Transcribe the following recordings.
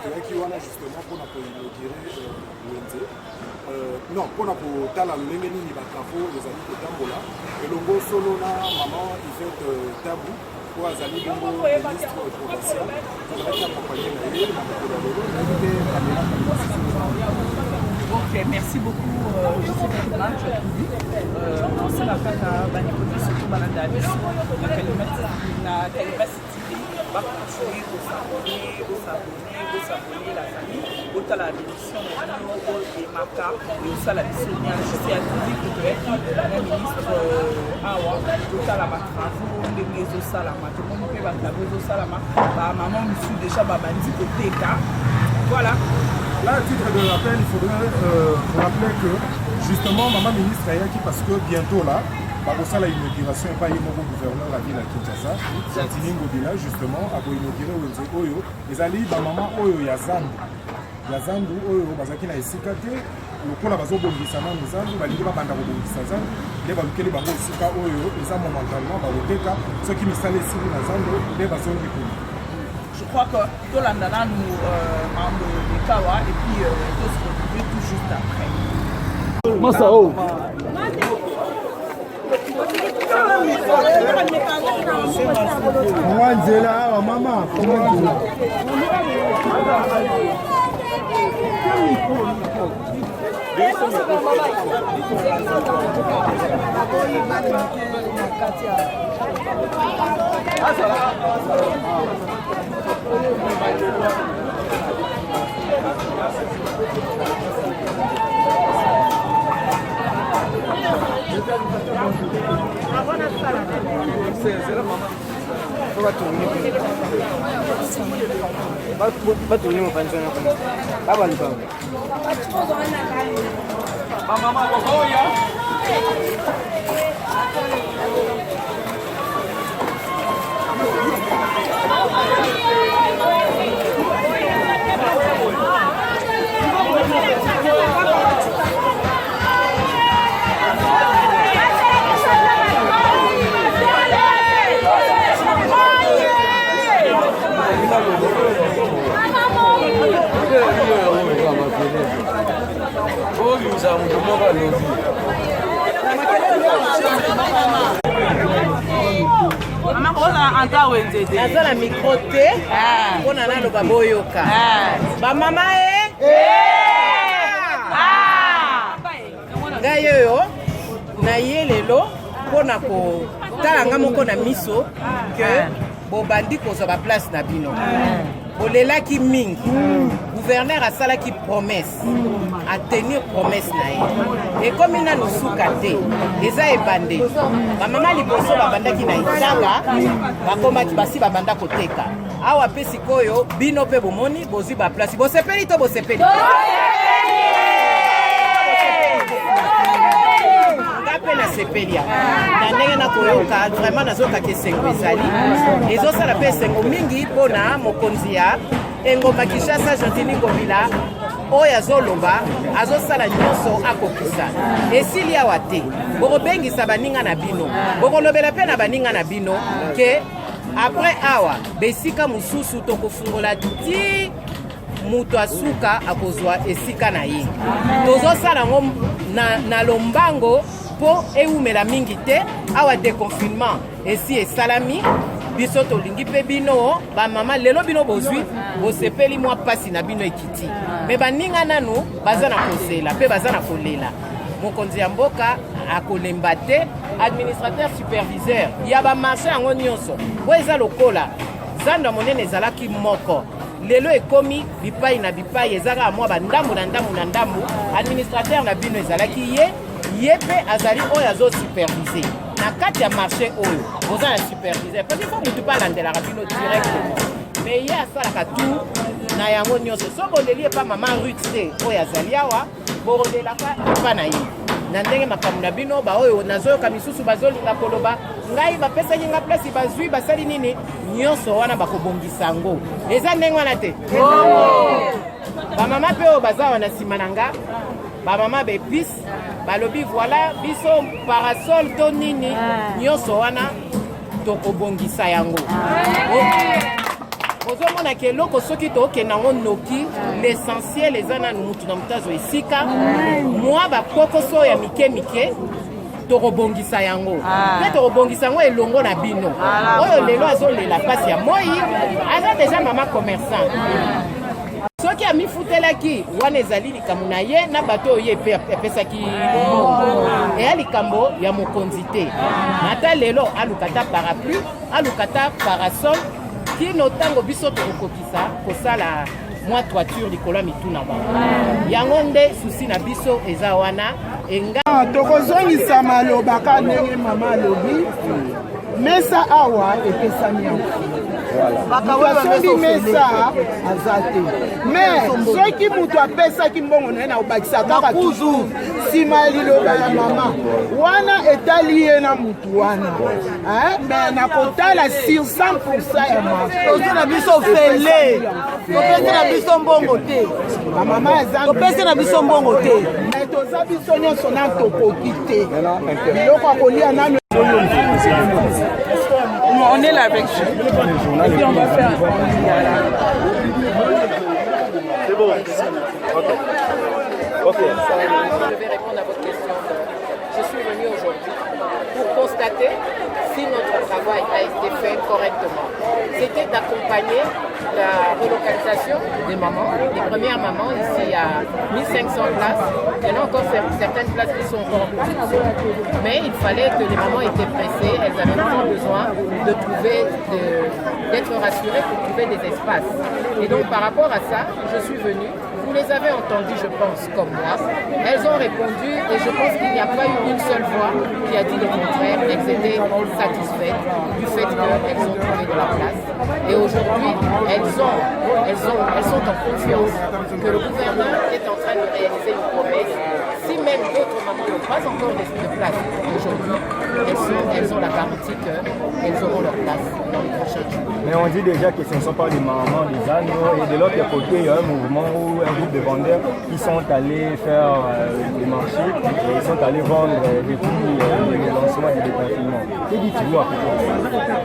toyaki wana justement mpona koinaugure wenze non mpona kotala lolenge nini batravaux ezali kotambola elongo solo na mama Yvette Tabu po azali bongo ministre provincial tozalaki accompagné na ye na mokolo ya lelo nayebi te kamera Ok, merci beaucoup. Je sais que là, tu as tout vu. On s'est la fait à Banipodi, surtout Bananda Abisso. La Calimati TV va continuer de s'abonner, la famille. Autant la bénédiction et Maka, et aussi la mission. Je sais à tout dire que tu es le ministre Awa, autant la Matravo, les réseaux Salama. Tout le monde peut battre la réseau Salama. Maman, monsieur, déjà, Babandi, côté K. Voilà. Là, à titre de rappel, il faudrait rappeler que justement, maman ministre Ayaki, parce que bientôt là, ça la inauguration et pas mon gouverneur de la ville à Kinshasa, Santiningo Bila, justement, a inauguré Wenze Oyo, les alliés de maman Oyo Yazandu. Yazandu Oyo, Bazaki na Esikate, le coup la bazo Bongisana, Nizandu, Baliba Banda Bongisazan, les Balukeli Bango Sika Oyo, les a momentanément, Baloteka, ceux qui me salent ici, Nazando, les Bazon du Kouni. Je crois que tout l'andana nous membres de Kawa et puis tout se retrouver tout juste après. Masao. Mwanzela mama naza na micro te mpona naloba boyoka bamama ngai oyo naye lelo mpona kotala nga moko na miso ke bobandi kozwa baplace na bino bolelaki mingi gouverneur asalaki promesse atenir promesse na ye ekomi nanu suka te eza ebande bamama liboso babandaki na itanga bakomaki basi babanda koteka awa mpe sikoyo bino mpe bomoni bozwi baplace bosepeli to bosepeli mpe nasepelia na ndenge nakoyoka vraiment nazokaka esengo ezali ezosala mpe esengo mingi mpona mokonzi ya engoma Kinshasa Santiningo Bila oyo azoloba azosala nyonso akokisa esili awa te bokobengisa baninga na bino bokolobela mpe na baninga na bino ke apres awa besika mosusu tokofungola ti mutu asuka akozwa esika na ye tozosala yango na lombango mpo eumela mingi te awa déconfinement esi esalami biso tolingi mpe bino bamama lelo bino bozwi bosepeli mwa pasi na bino ekiti me baninga nanu baza na kozela mpe baza na kolela mokonzi ya mboka akolemba te administrateur superviseur ya bamarché yango nyonso po eza lokola zando monene ezalaki moko lelo ekomi bipai na bipai ezaka mwa bandambu na ndambu na ndambu administrateur na bino ezalaki ye mpe azali oyo azosupervise na kati ya marché oyo boza na superviseur parce que mutu mpe alandelaka bino directement mais ye asalaka tout na yango nyonso so boleli epa mama Ruth te oyo azali awa borondelaka epa na ye na ndenge makambo na bino baoyo nazoyoka misusu bazolinga koloba ngai bapesaki nga place bazwi basali nini nyonso wana bakobongisa yango eza ndenge wana te bamama mpe oyo baza wana nsima na nga bamama bepis balobi voilà biso parasol to nini nyonso wana tokobongisa yango ozomona ke eloko soki tookenda yango noki l'essentiel eza nanu mutu na mutu azwa esika mwa bakokoso ya mike tokobongisa yango mpe tokobongisa yango elongo na bino oyo lelo azolela mpasi ya moi aza deja mama commerçant soki amifutelaki wana ezali likambo na ye na bato oyo epe apesaki mbongo eya likambo ya mokonzi te ata lelo alukata parapluie alukata parasol kino ntango biso tokokokisa kosala mwa toiture likolo ya mituna bango yango nde susi na biso eza wana enga tokozongisa maloba ka ndenge mama alobi mesa awa epesami yango basombi mesa aza te me soki moto apesaki mbongo na ye na obakisa kaka kuzu nsima ya liloba ya mama wana etali ye na motu wana me nakotala sur 100% ya tozo na biso fele topesi na biso mbongo te bamama topesi na biso mbongo te me toza biso nyonso na tokoki te biloko akolia nano. On est là avec vous. Et puis on va faire. C'est bon. Ok. Je vais répondre à votre question. Je suis venue aujourd'hui pour constater si notre travail a été fait correctement. C'était d'accompagner la relocalisation des mamans, des premières mamans. Ici, il y a 1500 places. Il y en a encore certaines places qui sont encore en construction. Mais il fallait que les mamans étaient pressées. Elles avaient vraiment besoin de trouver, d'être rassurées pour trouver des espaces. Et donc, par rapport à ça, je suis venue. Vous les avez entendues, je pense, comme moi. Elles ont répondu et je pense qu'il n'y a pas eu une seule voix qui a dit le contraire. Elles étaient satisfaites du fait qu'elles ont trouvé de la place. Et aujourd'hui, elles sont en confiance que le gouverneur est en train de réaliser une promesse. Si même d'autres mamans n'ont pas encore de place aujourd'hui, elles ont la garantie qu'elles auront leur place dans les prochains jours. Mais on dit déjà que ce ne sont pas des mamans, des agneaux. Et de l'autre côté, il y a un mouvement où un groupe de vendeurs qui sont allés faire des marchés et ils sont allés vendre depuis le lancement du déconfinement. Que dites-vous à propos de ça?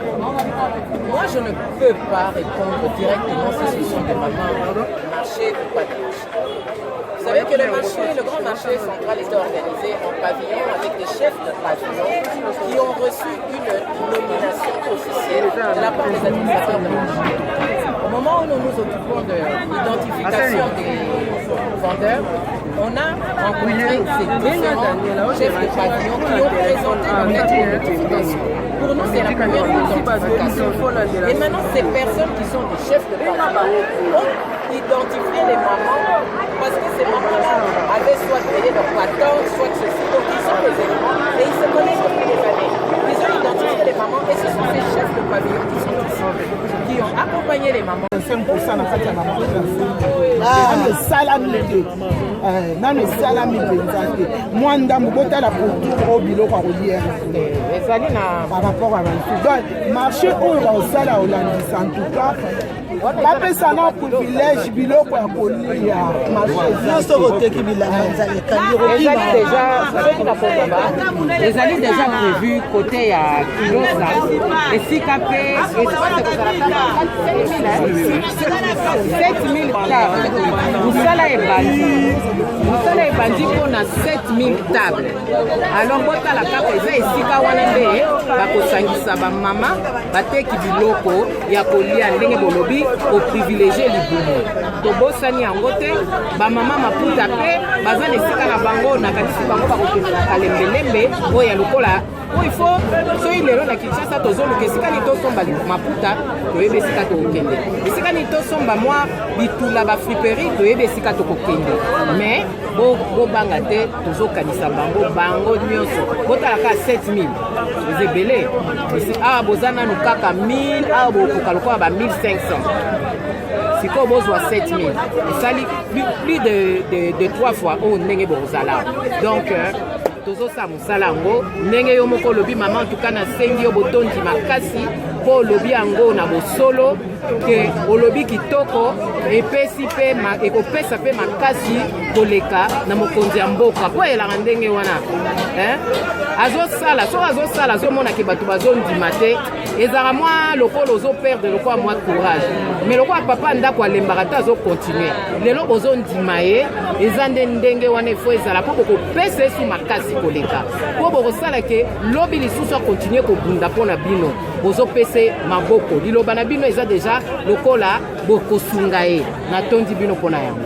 Moi, je ne peux pas répondre directement si ce sont des mamans marché ou pas de marché. Vous savez que le grand marché central est organisé en pavillon avec des chefs de pavillon qui ont reçu une nomination officielle de la part des administrateurs de marché. Au moment où nous nous occupons de l'identification des vendeurs, on a rencontré ces différents chefs de pavillon qui ont présenté leur lettre d'identification. Pour nous, c'est la première identification. Et maintenant, ces personnes qui sont des chefs de pavillon ont identifié les mamans parce que ces mamans-là avaient soit payé leur patente, soit ceci. Donc, ils sont les éléments et ils se connaissent depuis des années. Ils ont identifié les mamans et ce sont ces chefs de pavillon qui sont ici, qui ont accompagné les mamans. 5% na kati ya mama nano esalami te nano esalami mpenza te mwa ndambo botala pour biloko akolia ezali na par rapport à bamisu donc marché oyo baosala olandisa en tout cas bapesa na privilège biloko ya kolia nyonso koteki bilanga ezali ezali déjà prévu côté ya kilosa esika mpe 7000 tables mosala ebandi mpona 7000 tables alors botala kaka eza esika wana nde bakosangisa bamama bateki biloko ya kolia ndenge bolobi oprivilégie libumu tobosani yango te bamama maputa mpe baza na esika na bango nakatisi bango bakokende na kalembelembe oyo ya lokola oyo ifo soki lelo na kinshasa tozoluka esika nini tosomba maputa toyebi esika tokokende esika nini tosomba mwa bitula bafriperie toyebi esika tokokende mais bobanga te tozokanisa bango nyonso botalaka 7000 eza ebele awa boza nanu kaka 1000 awa bokoka lokola ba 1500 sikoyo bozwa 7000 esali plus de 3 fois oyo ndenge bozala donc tozosala mosala yango ndenge yo moko olobi mama en tout cas nasengi yo botondi makasi mpo olobi yango na bosolo ke olobi kitoko epesi mpe ekopesa mpe makasi koleka na mokonzi ya mboka po elaka ndenge wana azosala soki azosala azomonaki bato bazondima te ezalaka mwa lokolo ozoperdre lokola mwa courage mais lokola papa ndako alembaka te azokontinue lelo bozondima ye eza nde ndenge wana efo ezala mpo bokopesa esu makasi koleka mpo bokosala ke lobi lisusu akontinue kobunda mpo na bino bozopese maboko liloba na bino eza deja lokola bokosunga ye natondi bino mpona yango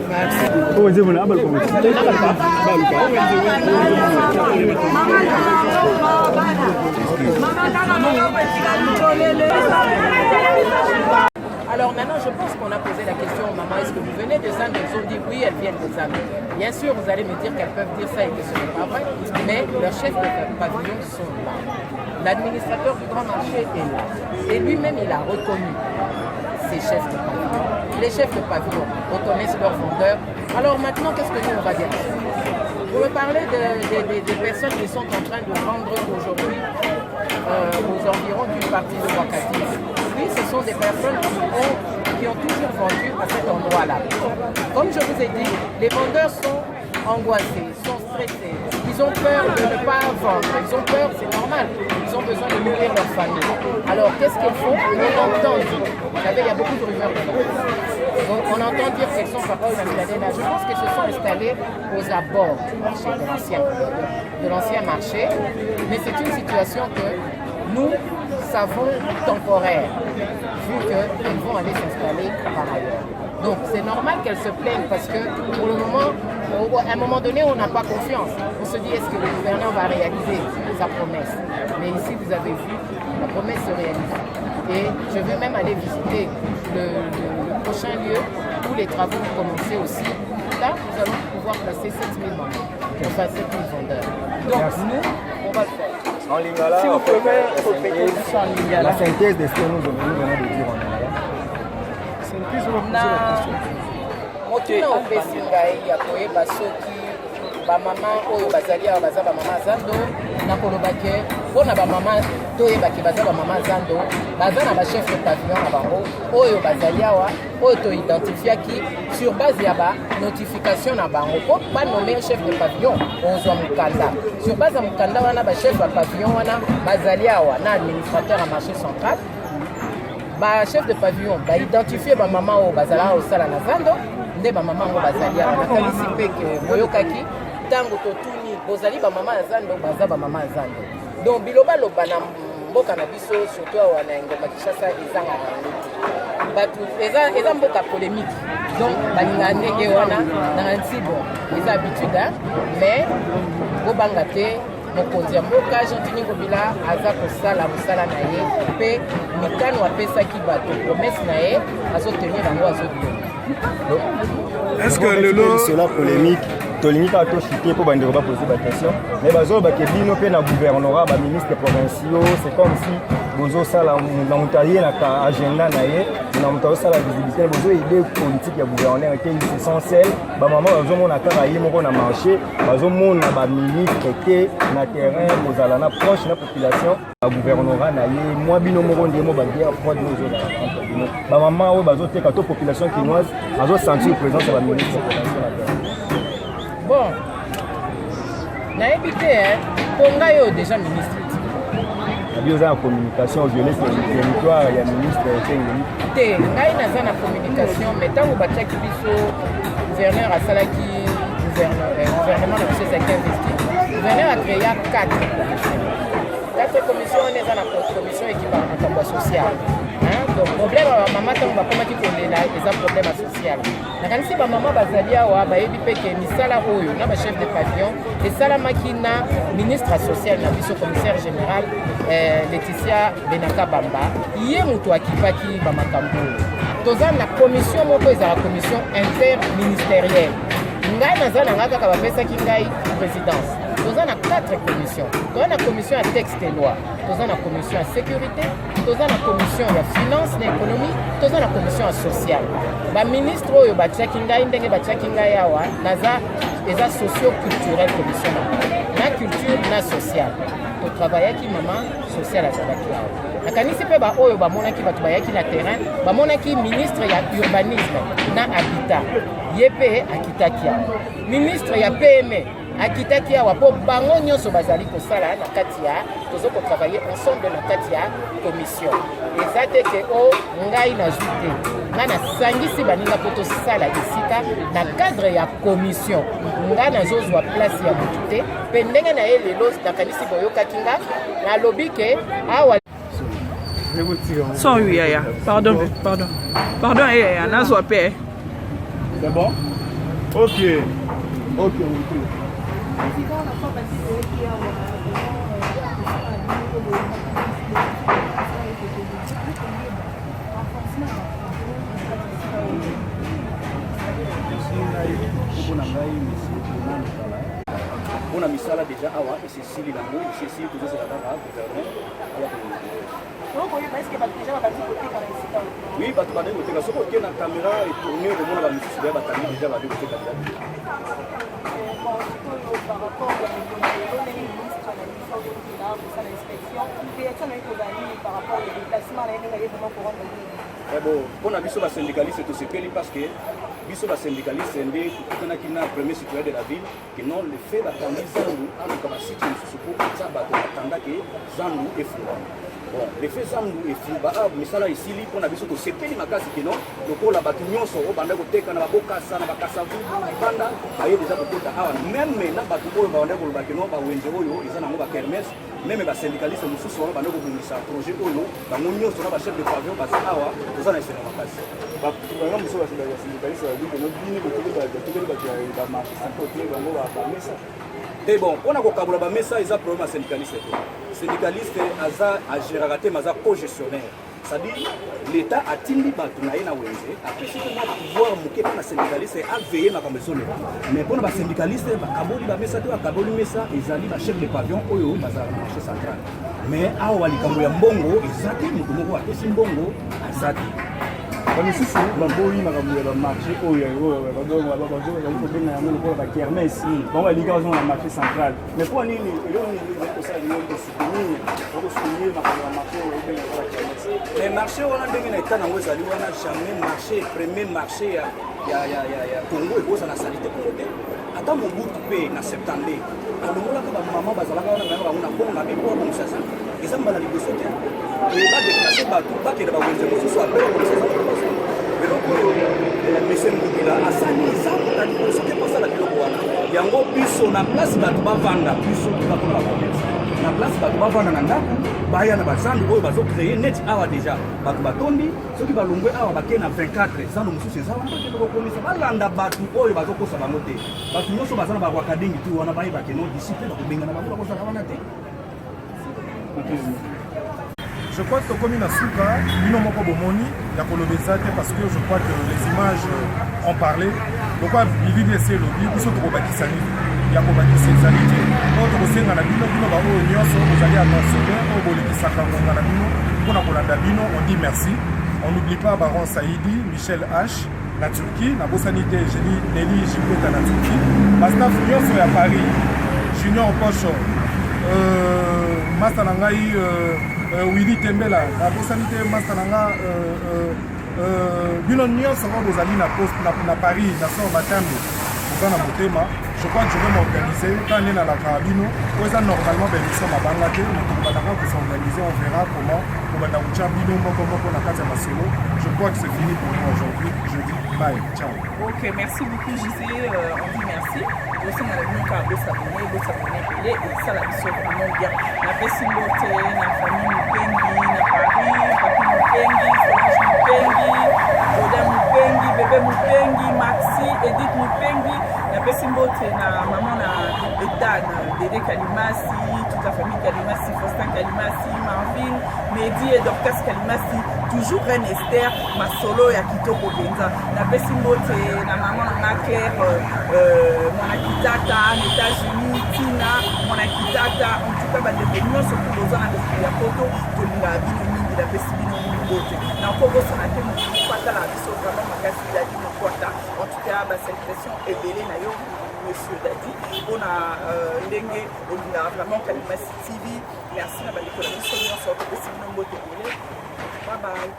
Alors maintenant, je pense qu'on a posé la question aux mamans, est-ce que vous venez de Zande? Elles ont dit oui, elles viennent de Zande. Bien sûr, vous allez me dire qu'elles peuvent dire ça et que ce n'est pas vrai, mais leurs chefs de pavillon sont là. L'administrateur du grand marché est là. Et lui-même, il a reconnu ces chefs de pavillon. Les chefs de pavillon reconnaissent leurs vendeurs. Alors maintenant, qu'est-ce que nous, on va dire? Vous me parlez des personnes qui sont en train de vendre aujourd'hui aux environs du parti de Wakati. Oui, ce sont des personnes qui ont toujours vendu à cet endroit-là. Comme je vous ai dit, les vendeurs sont angoissés, sont stressés. Ils ont peur de ne pas vendre. Ils ont peur, c'est normal. Ils ont besoin de nourrir leur famille. Alors, qu'est-ce qu'ils font? On entend dire. Vous savez, il y a beaucoup de rumeurs dedans. Donc, on entend dire qu'elles sont parfois installées là. Je pense qu'elles se sont installées aux abords du marché, de l'ancien marché. Mais c'est une situation que nous savons temporaire, vu qu'elles vont aller s'installer par ailleurs. Donc c'est normal qu'elles se plaignent parce que pour le moment, à un moment donné, on n'a pas confiance. On se dit, est-ce que le gouverneur va réaliser sa promesse? Mais ici, vous avez vu, la promesse se réalise. Et je vais même aller visiter le prochain lieu où les travaux vont commencer aussi. Là, nous allons pouvoir placer 7000 membres, enfin 7000 vendeurs. Donc nous, on va le faire. En lingala, si vous pouvez répéter tout ça en lingala. La synthèse de ce que nous venons de dire en lingala. motina opesi ngai ya koyeba soki bamama oyo bazali awa baza bamama zando nakoloba ke mpona bamama toyebaki baza bamama zando baza na bachef de pavillon na bango oyo bazali awa oyo toidentifiaki sur base ya banotification na bango mpo banome chef de pavillon ozwa mokanda sur base ya mokanda wana bachef ya pavillon wana bazali awa na administrateur ya marché central chef de pavillon identifier bamama oyo bazalaka kosala na zando nde bamama yango bazali awa nakanisi mpe ke boyokaki ntango totuni bozali bamama ya zando baza bamama ya zando donc bilobaloba na mboka na biso surtout awa na Ngoma Kinshasa ezanga bato eza mboka polémique donc balinga ndenge wana na nti bon eza habitude mais bobanga te mokonzi ya mboka Jean Ngobila aza kosala mosala na ye mpe mikano apesaki bato promesse na ye azotenir yango azodonga. Est-ce que lelo cela polémique tolingi kaka tochite mpo bandeko baposer baquestion mais bazolobake bino mpe na gouvernorat baministre provinciaux c'est comme si bozosala na moto ayenaka agenda na ye na moto azosala visibilité bozoyede politique ya gouverneur ete essentiel bamama bazomona kaka ye moko na marché bazomona baministre te na terrain kozala na proche na population ya gouvernorat na ye mwa bino moko ndemo baguerre froide ozozala entre bino bamama oyo bazoteka to population kinoise azosentir présence ya baministre provinciaux na terrain. Bon, nayebi te mpo ngai oyo déjà ministre abi oza na communication violence ya territoire ya ministre te ngai naza na communication mais ntango batiaki biso gouverneur asalaki gouvernement na biso ezalaki investi gouverneur acréa 4 commission wana eza na commission équipe ya makambo ya social donc problème ya bamama ntango bakomaki kolela eza problème ya social nakanisi bamama bazali awa bayebi mpe ke misala oyo na bachef de pavillon esalamaki na ministre ya social na biso commissaire général Laetitia Benaka Bamba ye moto akipaki bamakambo oyo toza na commission moko ezala commission interministérielle ngai naza na ngai kaka bapesaki ngai présidence toza na 4 commissions toza na commission ya texte et loi toza na commission ya sécurité toza na commission ya finance na économie toza na commission ya sociale baministre oyo batiaki ngai ndenge batiaki ngai awa naza eza socio-culturel commission na culture na sociale totravaillaki mama sociale azalaki awa nakanisi mpe baoyo bamonaki bato bayaki na terrain bamonaki ministre ya urbanisme na habitat ye mpe akitaki awa ministre ya PME akitaki awa mpo bango nyonso bazali kosala na kati ya tozo kotravailler ensemble na kati ya commission eza te ke o ngai nazwi te nga nasangisi baninga mpo tosala esika na cadre ya commission nga nazozwa place ya motu te mpe ndenge na ye lelo nakanisi boyokaki nga nalobi ke awa Sorry, Yaya. Pardon. Pardon, Yaya. Nazwa paix. C'est bon? Ok. On a mis ça là déjà à et c'est Sili Lango, c'est Sili que vous avez là, oui, parce que quand la caméra est tournée, le monde va me suivre, déjà va dire que c'est par rapport à on a vu sur la syndicaliste tout ce pays parce que sur la syndicaliste c'est un premier citoyen de la ville que non le fait d'attendre Zandu à la capacité de se pour ça attendre que Zandu est fou. Bon, le fait Zandu est fou, mais ça là ici on a vu sur ce pays makasi que non le pour la bâtiment sur au bande côté quand la boca ça na bakasa vu banda aye déjà peut-être même na batu ko bande ko bakino ba wenje oyo ils en ont ba kermesse même les syndicalistes nous sommes dans un projet où nous avons un chef de pavillon parce que nous avons un syndicaliste. Et bon, on a un message, ils ont un problème syndicaliste. Syndicaliste a géré un co-gestionnaire. C'est-à-dire l'État a tindi batunaye na wenze après si comment pouvoir muke na syndicaliste a veiller na commission mais pour les syndicalistes ba kaboli ba mesa to kaboli mesa ezali ba chef de pavillon oyo bazala na marché central mais awa likambo ya mbongo ezati mutu moko atesi mbongo azati Comme si c'est un beau marché, la kermesse, bon, la ligation dans le marché central. Mais pour nous, les marchés, on a jamais marché, premier marché, il y a Congo et Bosa la sanité pour côté. Attends mon bout de paix en septembre. Alors, maman, on a bon ami pour comme ça. Et ça m'a dit que c'était. Et il va déplacer pas qu'il va vous dire soit après comme ça. Mais donc, monsieur Moubila, à ça, ça, on a dit que c'était pas ça la biloko wana. Yango biso na place bato bavanda biso bakona commerce. Na place bato bavanda na ndako, baya na bazandu oyo bazo créer net awa déjà. Bato batondi, soki balongwe awa bakena 24 zando mususu eza wana ke bakomisa balanda bato oyo bazo kosa bango te. Bato nyonso bazana ba kwakadingi tu wana bayi bakeno discipline bakobengana bango bakozala wana te. Je crois que comme il a souka, il n'a pas bomoni, il y a parce que je crois que les images ont parlé. Donc, il y a des lobbies, il faut que vous ayez il y a des sexualités. Quand vous avez on dit merci. On n'oublie pas Baron Saïdi, Michel H, la Turquie, la Bossanité, Nelly Gibeta, la Turquie. Bastaf Nyonso à Paris, Junior Pocho, Mastanangaï. Willy Tembela, la Bossanité Mastananga, Bilon Nyonso, vous allez na Paris, na Sor Batambi, vous en avez motema. Je crois que je vais m'organiser. Quand on est dans la carabine, normalement, nous sommes à Bangladesh, nous allons s'organiser, on verra comment. Je crois que c'est fini pour nous aujourd'hui. Je dis bye, ciao. Ok, merci beaucoup, Gisé. On dit merci. Aussi, on a vu qu'à s'abonner, et ça, la mission vraiment bien. La famille Mupengi, na Paris, Papi Mupengi, Solange Mupengi, Oda Mupengi, Bébé Mupengi, Maxi, Edith Mupengi. La Pessimbote, na maman na Etan, Dédé Kalimasi, toute la famille Kalimasi, Faustin Kalimasi, Marvin, Mehdi et Dorcas Kalimasi, toujours Reine Esther, ma solo ya Kitoko Benza. La Pessimbote, na maman na Maker, mon akitata, aux États-Unis, Tina, mon akitata, en tout cas, bah, des réunions surtout aux ans avec la photo de l'Abino, la Pessimbote. Na Kogo Sonate, mon pata la Biso, vraiment, ma casse, il a dit mon quota. En tout cas, bah, cette question est belle. monsieur Dadi on a ndenge on a vraiment Kalimasi TV merci na bandeko na biso nyonso topesi bino mbote ebele bye bye